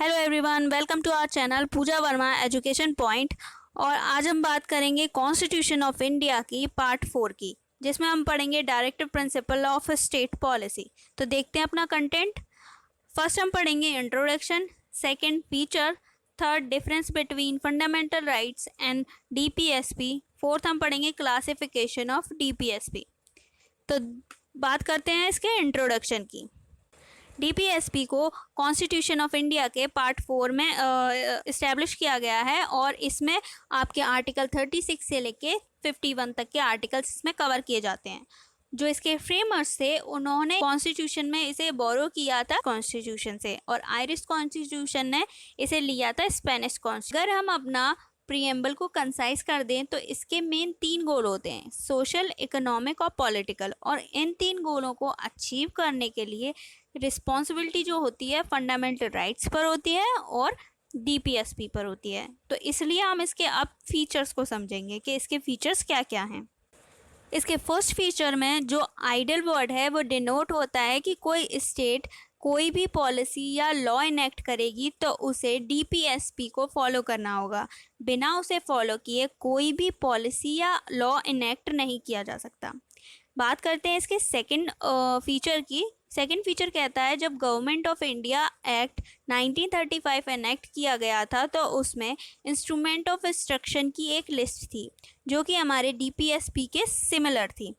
Hello everyone, welcome to our channel Pooja Verma education point. और आज हम बात करेंगे कॉन्स्टिट्यूशन ऑफ इंडिया की पार्ट 4 की, जिसमें हम पढ़ेंगे directive principle of state policy. तो देखते हैं अपना कंटेंट। फर्स्ट हम पढ़ेंगे introduction, second feature, third difference between fundamental rights and DPSP, fourth हम पढ़ेंगे क्लासिफिकेशन ऑफ डीपीएसपी। तो बात करते हैं इसके इंट्रोडक्शन की। डीपीएसपी को कॉन्स्टिट्यूशन ऑफ इंडिया के पार्ट 4 में इस्टेब्लिश किया गया है और इसमें आपके आर्टिकल 36 से लेके 51 तक के आर्टिकल्स इसमें कवर किए जाते हैं। जो इसके फ्रेमर्स थे उन्होंने कॉन्स्टिट्यूशन में इसे बोरो किया था कॉन्स्टिट्यूशन से, और आयरिश कॉन्स्टिट्यूशन ने इसे लिया था स्पेनिश कॉन्स्टिट्यूशन। अगर हम अपना प्रीएम्बल को कंसाइज कर दें तो इसके मेन 3 गोल होते हैं, सोशल, इकोनॉमिक और पॉलिटिकल। और इन 3 गोलों को अचीव करने के लिए रिस्पॉन्सिबिलिटी जो होती है फंडामेंटल राइट्स पर होती है और डीपीएसपी पर होती है। तो इसलिए हम इसके अब फीचर्स को समझेंगे कि इसके फीचर्स क्या क्या हैं। इसके फर्स्ट फीचर में जो आइडल वर्ड है वो डिनोट होता है कि कोई स्टेट कोई भी पॉलिसी या लॉ इनेक्ट करेगी तो उसे डीपीएसपी को फॉलो करना होगा। बिना उसे फॉलो किए कोई भी पॉलिसी या लॉ इनेक्ट नहीं किया जा सकता। बात करते हैं इसके सेकंड फीचर की। सेकंड फीचर कहता है जब government of India act 1935 enact किया गया था तो उसमें इंस्ट्रूमेंट ऑफ इंस्ट्रक्शन की एक लिस्ट थी जो कि हमारे डीपीएसपी के सिमिलर थी।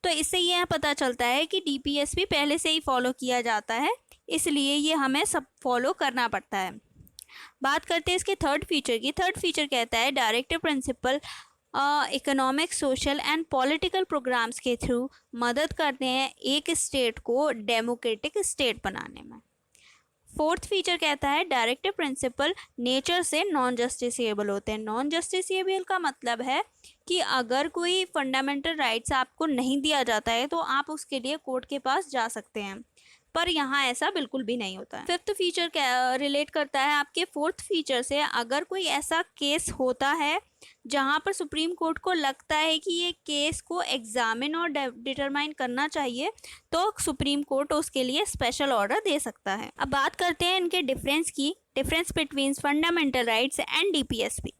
तो इससे यह पता चलता है कि डीपीएसपी पहले से ही फॉलो किया जाता है, इसलिए ये हमें सब फॉलो करना पड़ता है। बात करते हैं इसके थर्ड फीचर की। थर्ड फीचर कहता है directive principle economic, social and political programmes के थ्रू मदद करते हैं एक स्टेट को डेमोक्रेटिक स्टेट बनाने में। फोर्थ फीचर कहता है डायरेक्टिव प्रिंसिपल नेचर से नॉन जस्टिसेबल होते हैं। नॉन जस्टिसेबल का मतलब है कि अगर कोई फंडामेंटल राइट्स आपको नहीं दिया जाता है तो आप उसके लिए कोर्ट के पास जा सकते हैं, पर यहाँ ऐसा बिल्कुल भी नहीं होता है। फिफ्थ फीचर रिलेट करता है आपके फोर्थ फीचर से। अगर कोई ऐसा केस होता है जहाँ पर सुप्रीम कोर्ट को लगता है कि ये केस को एग्जामिन और डिटरमाइन करना चाहिए तो सुप्रीम कोर्ट उसके लिए स्पेशल ऑर्डर दे सकता है। अब बात करते हैं इनके डिफरेंस की, difference between fundamental rights and DPSP.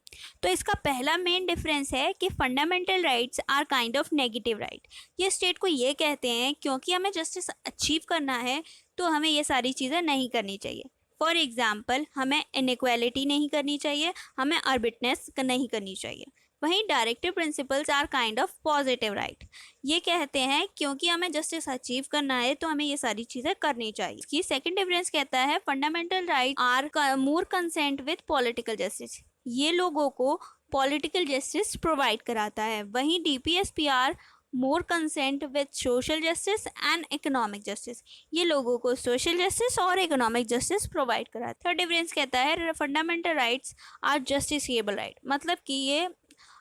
तो इसका पहला मेन डिफरेंस है कि fundamental rights are kind of negative right. ये स्टेट को ये कहते हैं क्योंकि हमें जस्टिस अचीव करना है तो हमें ये सारी चीज़ें नहीं करनी चाहिए। फॉर एग्जाम्पल, हमें इनइक्वालिटी नहीं करनी चाहिए, हमें आर्बिटनेस नहीं करनी चाहिए। वहीं directive principles are kind of positive right. ये कहते हैं क्योंकि हमें जस्टिस अचीव करना है तो हमें ये सारी चीज़ें करनी चाहिए। इसकी सेकंड डिफरेंस कहता है fundamental right are more consent with political justice. ये लोगों को पॉलिटिकल जस्टिस प्रोवाइड कराता है। वहीं DPSP are more consent with social justice and economic justice. ये लोगों को सोशल जस्टिस और इकोनॉमिक जस्टिस प्रोवाइड कराता है। थर्ड डिफरेंस कहता है fundamental rights are justiciable right. मतलब कि ये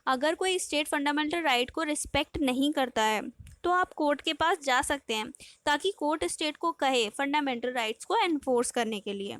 अगर कोई स्टेट फंडामेंटल राइट को रिस्पेक्ट नहीं करता है तो आप कोर्ट के पास जा सकते हैं ताकि कोर्ट स्टेट को कहे फंडामेंटल राइट्स को एनफोर्स करने के लिए।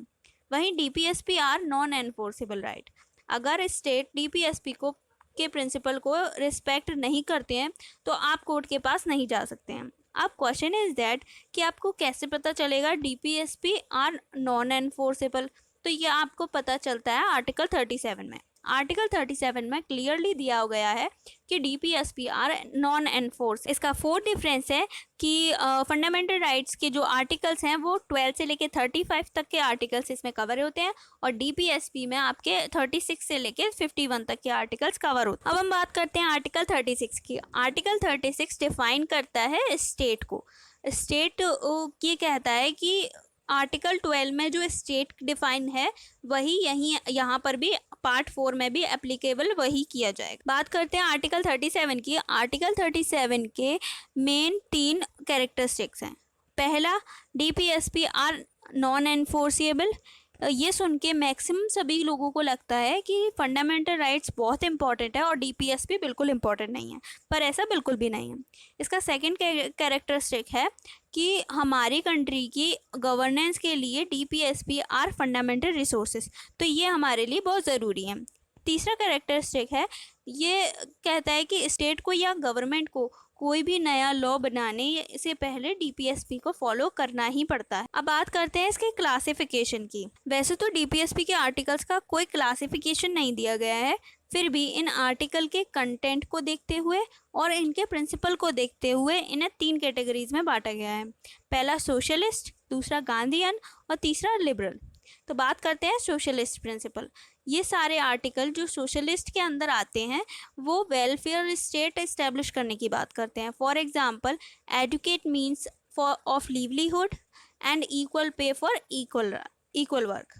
वहीं DPSP are non enforceable right. अगर स्टेट डीपीएसपी को के प्रिंसिपल को रिस्पेक्ट नहीं करते हैं तो आप कोर्ट के पास नहीं जा सकते हैं। अब क्वेश्चन इज दैट कि आपको कैसे पता चलेगा डीपीएसपी आर नॉन एनफोर्सेबल। तो ये आपको पता चलता है आर्टिकल 37 में। आर्टिकल 37 में क्लियरली दिया गया है कि डीपीएसपी आर नॉन एनफोर्स। इसका फोर्थ डिफरेंस है कि फंडामेंटल राइट्स के जो आर्टिकल्स हैं वो 12 से लेके 35 तक के आर्टिकल्स इसमें कवर होते हैं और डीपीएसपी में आपके 36 से लेके 51 तक के आर्टिकल्स कवर होते हैं। अब हम बात करते हैं आर्टिकल 36 की। आर्टिकल 36 डिफाइन करता है स्टेट को। स्टेट ये कहता है कि आर्टिकल 12 में जो स्टेट डिफाइन है वही यहाँ पर भी पार्ट 4 में भी एप्लीकेबल वही किया जाएगा। बात करते हैं आर्टिकल 37 की। आर्टिकल 37 के मेन 3 कैरेक्टरिस्टिक्स हैं। पहला, डीपीएसपी आर नॉन एनफोर्सेबल। ये सुन के मैक्सिमम सभी लोगों को लगता है कि फंडामेंटल राइट्स बहुत इंपॉर्टेंट है और डीपीएसपी बिल्कुल इंपॉर्टेंट नहीं है, पर ऐसा बिल्कुल भी नहीं है। इसका सेकंड कैरेक्टरिस्टिक है कि हमारी कंट्री की गवर्नेंस के लिए डीपीएसपी आर फंडामेंटल रिसोर्सेज, तो ये हमारे लिए बहुत ज़रूरी है। तीसरा कैरेक्टरिस्टिक है, ये कहता है कि स्टेट को या गवर्नमेंट को कोई भी नया लॉ बनाने से पहले डीपीएसपी को फॉलो करना ही पड़ता है। अब बात करते हैं इसके क्लासिफिकेशन की। वैसे तो डीपीएसपी के आर्टिकल्स का कोई क्लासिफिकेशन नहीं दिया गया है, फिर भी इन आर्टिकल के कंटेंट को देखते हुए और इनके प्रिंसिपल को देखते हुए इन्हें 3 कैटेगरीज में बांटा गया है। पहला सोशलिस्ट, दूसरा गांधीयन और तीसरा लिबरल। तो बात करते हैं सोशलिस्ट प्रिंसिपल। ये सारे आर्टिकल जो सोशलिस्ट के अंदर आते हैं वो वेलफेयर स्टेट इस्टेब्लिश करने की बात करते हैं। For example, adequate means for of livelihood and equal pay for equal work.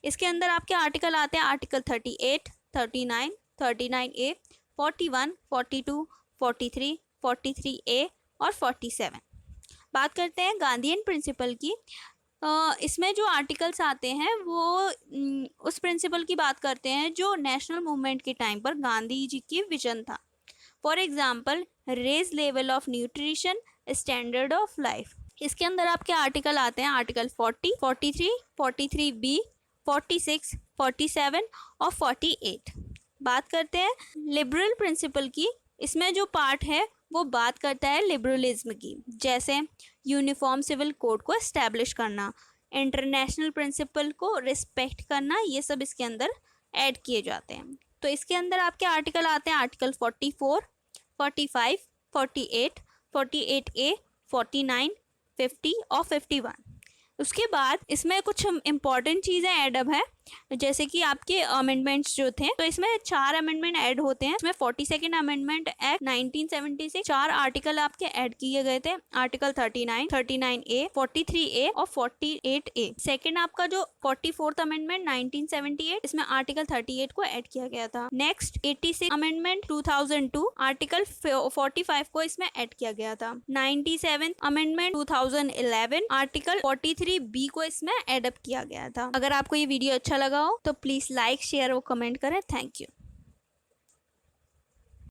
इसके अंदर आपके आर्टिकल आते हैं आर्टिकल 38, 39, 39A, 41, 42, 43, 43A और 47। बात करते हैं गांधीयन प्रिंसिपल की। इसमें जो आर्टिकल्स आते हैं वो उस प्रिंसिपल की बात करते हैं जो नेशनल मूवमेंट के टाइम पर गांधी जी की विजन था। For example, raise level of nutrition, standard of life. इसके अंदर आपके आर्टिकल आते हैं आर्टिकल 40, 43, 43B, 46, 47 और 48। बात करते हैं लिबरल प्रिंसिपल की। इसमें जो पार्ट है वो बात करता है लिबरलिज्म की, जैसे यूनिफॉर्म सिविल कोड को एस्टैब्लिश करना, इंटरनेशनल प्रिंसिपल को रिस्पेक्ट करना, ये सब इसके अंदर ऐड किए जाते हैं। तो इसके अंदर आपके आर्टिकल आते हैं आर्टिकल 44, 45, 48, 48A, 49, 50 और 51। उसके बाद इसमें कुछ इंपॉर्टेंट चीज़ें ऐडअप है, जैसे कि आपके अमेंडमेंट्स जो थे, तो इसमें 4 अमेंडमेंट ऐड होते हैं। इसमें 42nd अमेंडमेंट एक्ट 1976 4 आर्टिकल आपके ऐड किए गए थे, आर्टिकल 39, 39A, 43A और 48A। सेकंड आपका जो 44th अमेंडमेंट 1978, इसमें आर्टिकल 38 को ऐड किया गया था। नेक्स्ट 86 अमेंडमेंट 2002, आर्टिकल 45 को इसमें ऐड किया गया था। 97 अमेंडमेंट 2011, आर्टिकल 43B को इसमें एडअप किया गया था। अगर आपको ये वीडियो अच्छा लगा हो तो प्लीज लाइक, शेयर और कमेंट करें। Thank you.